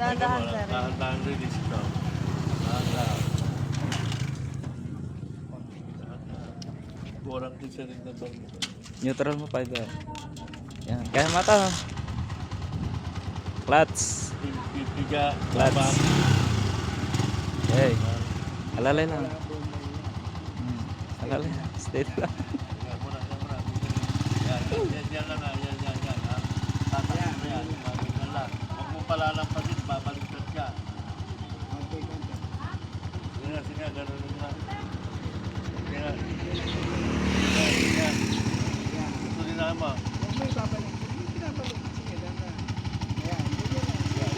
Dahan-dahan, sir. Dahan-dahan release ito. Dahan-dahan. Kurang din siya rin na bang. Neutral mo pa ito. Yan. Kaya mata. Clutch. Piga. Clutch. Hey. Alalay lang. Alalay. Stay lang. Yan muna. Yan lang ha. Yan ha. Tatakin mo yan. Yan lang. Huwag mo palalampasin. Babaliktad ka. Sige, ganun lang. Sige. Gusto din naman mo.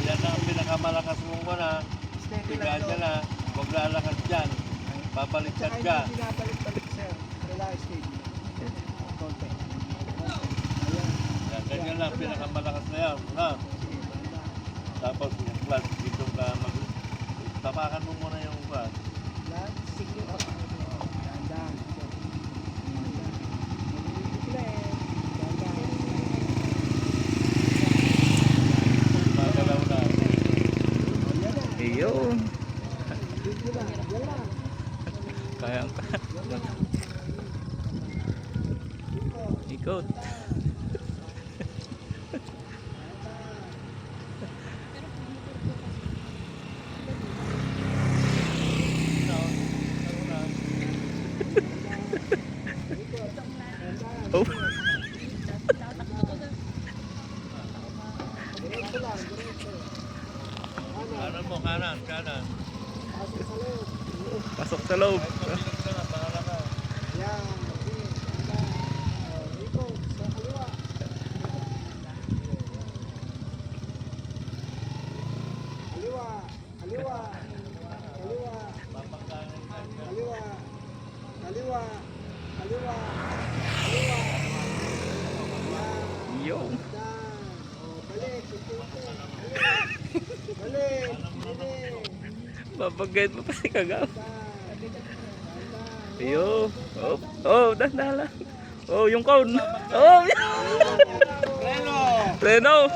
Yan na ang pinakamalakas mong ko na. Tigaan ka na. Huwag lalakas dyan. Babaliktad ka. Pinabalik-balik, sir. Relax, steady. Konti. Yan, ganyan lang. Pinakamalakas na yan. Ha? Tapos yung clutch. Dito ka mag... Tapakan mo muna yung clutch. Lahat, sige. Dahan-dahan. Magalaw na. Ayun. Kaya ikot. Oh. Kanan mo, kanan. Pasok sa loob. Mabilis ka na, bahala ka. Yan. Ito, sa kaliwa. Kaliwa. Papagkanan ka. Kaliwa. Yo. Balik. Balik. Babagay mo pa si Kagaw. Yo. Oh, dahan lang. Oh, yung cone. Oh. Reno! Reno.